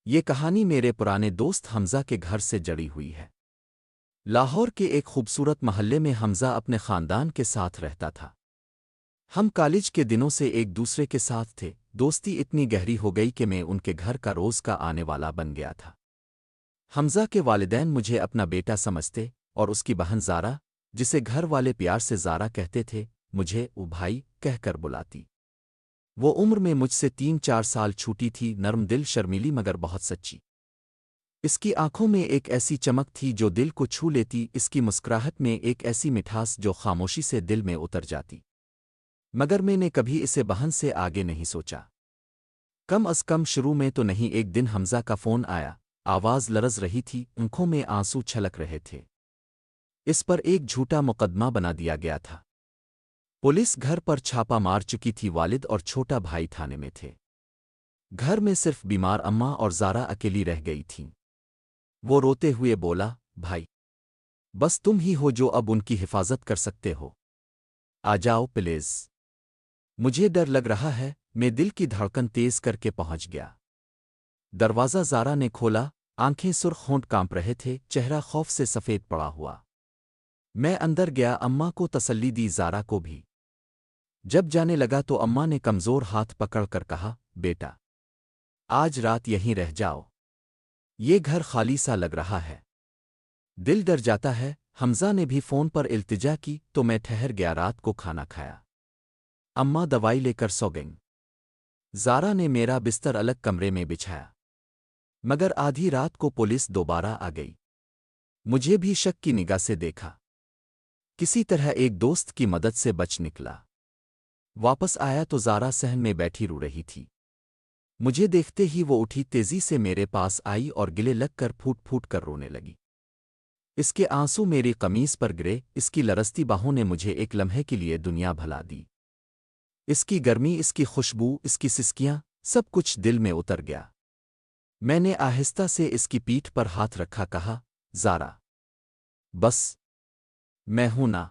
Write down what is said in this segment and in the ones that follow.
یہ کہانی میرے پرانے دوست حمزہ کے گھر سے جڑی ہوئی ہے۔ لاہور کے ایک خوبصورت محلے میں حمزہ اپنے خاندان کے ساتھ رہتا تھا۔ ہم کالج کے دنوں سے ایک دوسرے کے ساتھ تھے، دوستی اتنی گہری ہو گئی کہ میں ان کے گھر کا روز کا آنے والا بن گیا تھا۔ حمزہ کے والدین مجھے اپنا بیٹا سمجھتے اور اس کی بہن زارا، جسے گھر والے پیار سے زارا کہتے تھے، مجھے او بھائی کہہ کر بلاتی۔ وہ عمر میں مجھ سے 3-4 سال چھوٹی تھی، نرم دل، شرمیلی مگر بہت سچی۔ اس کی آنکھوں میں ایک ایسی چمک تھی جو دل کو چھو لیتی، اس کی مسکراہٹ میں ایک ایسی مٹھاس جو خاموشی سے دل میں اتر جاتی۔ مگر میں نے کبھی اسے بہن سے آگے نہیں سوچا، کم از کم شروع میں تو نہیں۔ ایک دن حمزہ کا فون آیا، آواز لرز رہی تھی، آنکھوں میں آنسو چھلک رہے تھے۔ اس پر ایک جھوٹا مقدمہ بنا دیا گیا تھا۔ پولیس گھر پر چھاپا مار چکی تھی، والد اور چھوٹا بھائی تھانے میں تھے۔ گھر میں صرف بیمار اماں اور زارا اکیلی رہ گئی تھیں۔ وہ روتے ہوئے بولا، بھائی، بس تم ہی ہو جو اب ان کی حفاظت کر سکتے ہو، آ جاؤ پلیز۔ مجھے ڈر لگ رہا ہے، میں دل کی دھڑکن تیز کر کے پہنچ گیا۔ دروازہ زارا نے کھولا، آنکھیں سرخ، ہونٹ کانپ رہے تھے، چہرہ خوف سے سفید پڑا ہوا۔ میں اندر گیا، اماں کو تسلی دی، زارا کو بھی۔ جب جانے لگا تو اماں نے کمزور ہاتھ پکڑ کر کہا، بیٹا، آج رات یہیں رہ جاؤ، یہ گھر خالی سا لگ رہا ہے، دل ڈر جاتا ہے۔ حمزہ نے بھی فون پر التجا کی تو میں ٹھہر گیا، رات کو کھانا کھایا، اماں دوائی لے کر سو گئیں۔ زارا نے میرا بستر الگ کمرے میں بچھایا۔ مگر آدھی رات کو پولیس دوبارہ آ گئی۔ مجھے بھی شک کی نگاہ سے دیکھا۔ کسی طرح ایک دوست کی مدد سے بچ نکلا۔ واپس آیا تو زارا صحن میں بیٹھی رو رہی تھی۔ مجھے دیکھتے ہی وہ اٹھی، تیزی سے میرے پاس آئی اور گلے لگ کر پھوٹ پھوٹ کر رونے لگی۔ اس کے آنسو میری قمیص پر گرے، اس کی لرزتی باہوں نے مجھے ایک لمحے کے لیے دنیا بھلا دی۔ اس کی گرمی، اس کی خوشبو، اس کی سسکیاں، سب کچھ دل میں اتر گیا۔ میں نے آہستہ سے اس کی پیٹھ پر ہاتھ رکھا، کہا، زارا، بس، میں ہوں نا،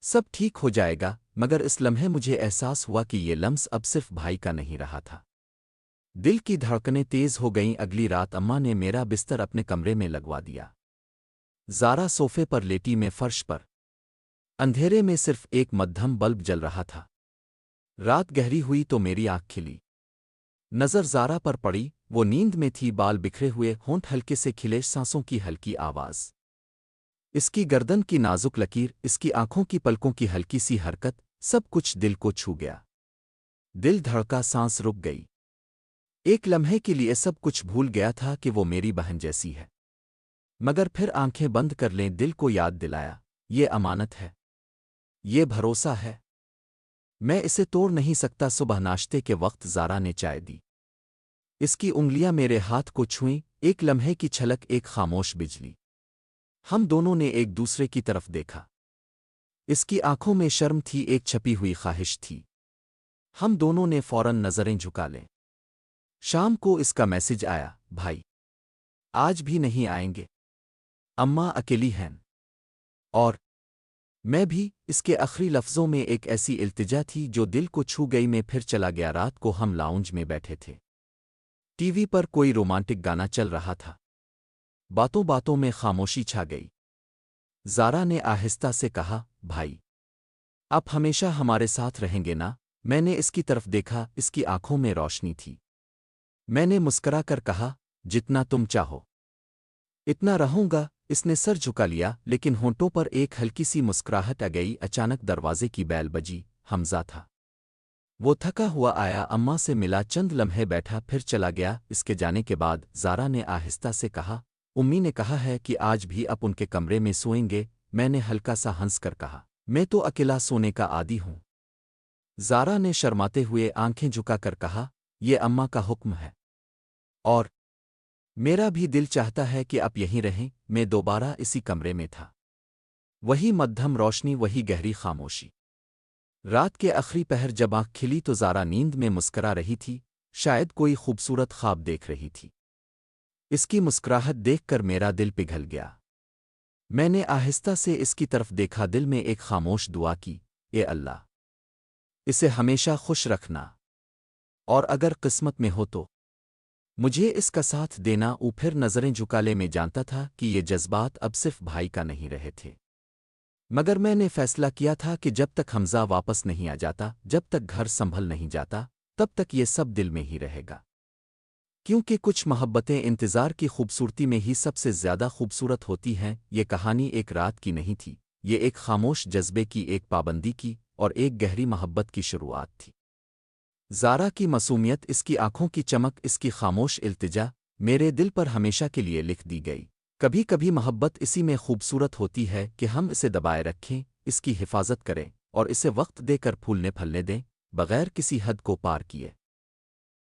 سب ٹھیک ہو جائے گا۔ مگر اس لمحے مجھے احساس ہوا کہ یہ لمس اب صرف بھائی کا نہیں رہا تھا۔ دل کی دھڑکنیں تیز ہو گئیں۔ اگلی رات اماں نے میرا بستر اپنے کمرے میں لگوا دیا۔ زارا صوفے پر لیٹی، میں فرش پر۔ اندھیرے میں صرف ایک مدھم بلب جل رہا تھا۔ رات گہری ہوئی تو میری آنکھ کھلی۔ نظر زارا پر پڑی، وہ نیند میں تھی، بال بکھرے ہوئے، ہونٹ ہلکے سے کھلے، سانسوں کی ہلکی آواز۔ اس کی گردن کی نازک لکیر، اس کی آنکھوں کی پلکوں کی ہلکی سی حرکت، سب کچھ دل کو چھو گیا۔ دل دھڑکا، سانس رک گئی۔ ایک لمحے کے لیے سب کچھ بھول گیا تھا کہ وہ میری بہن جیسی ہے۔ مگر پھر آنکھیں بند کر لیں، دل کو یاد دلایا، یہ امانت ہے، یہ بھروسہ ہے، میں اسے توڑ نہیں سکتا۔ صبح ناشتے کے وقت زارا نے چائے دی۔ اس کی انگلیاں میرے ہاتھ کو چھوئیں، ایک لمحے کی چھلک، ایک خاموش بجلی۔ ہم دونوں نے ایک دوسرے کی طرف دیکھا۔ اس کی آنکھوں میں شرم تھی، ایک چھپی ہوئی خواہش تھی۔ ہم دونوں نے فوراً نظریں جھکا لیں۔ شام کو اس کا میسج آیا، بھائی، آج بھی نہیں آئیں گے، اماں اکیلی ہیں۔ اور میں بھی۔ اس کے آخری لفظوں میں ایک ایسی التجا تھی جو دل کو چھو گئی۔ میں پھر چلا گیا۔ رات کو ہم لاؤنج میں بیٹھے تھے۔ ٹی وی پر کوئی رومانٹک گانا چل رہا تھا۔ باتوں باتوں میں خاموشی چھا گئی۔ زارا نے آہستہ سے کہا، بھائی، آپ ہمیشہ ہمارے ساتھ رہیں گے نا؟ میں نے اس کی طرف دیکھا، اس کی آنکھوں میں روشنی تھی۔ میں نے مسکرا کر کہا، جتنا تم چاہو، اتنا رہوں گا۔ اس نے سر جھکا لیا، لیکن ہونٹوں پر ایک ہلکی سی مسکراہٹ آ گئی۔ اچانک دروازے کی بیل بجی، حمزہ تھا۔ وہ تھکا ہوا آیا، اماں سے ملا، چند لمحے بیٹھا، پھر چلا گیا۔ اس کے جانے کے بعد زارا نے آہستہ سے کہا، امی نے کہا ہے کہ آج بھی آپ ان کے کمرے میں سوئیں گے۔ میں نے ہلکا سا ہنس کر کہا، میں تو اکیلا سونے کا عادی ہوں۔ زارا نے شرماتے ہوئے آنکھیں جھکا کر کہا، یہ اماں کا حکم ہے، اور میرا بھی دل چاہتا ہے کہ آپ یہیں رہیں۔ میں دوبارہ اسی کمرے میں تھا۔ وہی مدھم روشنی، وہی گہری خاموشی۔ رات کے آخری پہر جب آنکھ کھلی تو زارا نیند میں مسکرا رہی تھی، شاید کوئی خوبصورت خواب دیکھ رہی تھی۔ اس کی مسکراہٹ دیکھ کر میرا دل پگھل گیا۔ میں نے آہستہ سے اس کی طرف دیکھا، دل میں ایک خاموش دعا کی، اے اللہ، اسے ہمیشہ خوش رکھنا، اور اگر قسمت میں ہو تو مجھے اس کا ساتھ دینا او پھر نظریں جھکالے میں جانتا تھا کہ یہ جذبات اب صرف بھائی کا نہیں رہے تھے، مگر میں نے فیصلہ کیا تھا کہ جب تک حمزہ واپس نہیں آ جاتا، جب تک گھر سنبھل نہیں جاتا، تب تک یہ سب دل میں ہی رہے گا، کیونکہ کچھ محبتیں انتظار کی خوبصورتی میں ہی سب سے زیادہ خوبصورت ہوتی ہیں۔ یہ کہانی ایک رات کی نہیں تھی، یہ ایک خاموش جذبے کی، ایک پابندی کی اور ایک گہری محبت کی شروعات تھی۔ زارا کی معصومیت، اس کی آنکھوں کی چمک، اس کی خاموش التجا میرے دل پر ہمیشہ کے لیے لکھ دی گئی۔ کبھی کبھی محبت اسی میں خوبصورت ہوتی ہے کہ ہم اسے دبائے رکھیں، اس کی حفاظت کریں اور اسے وقت دے کر پھولنے پھلنے دیں، بغیر کسی حد کو پار کیے۔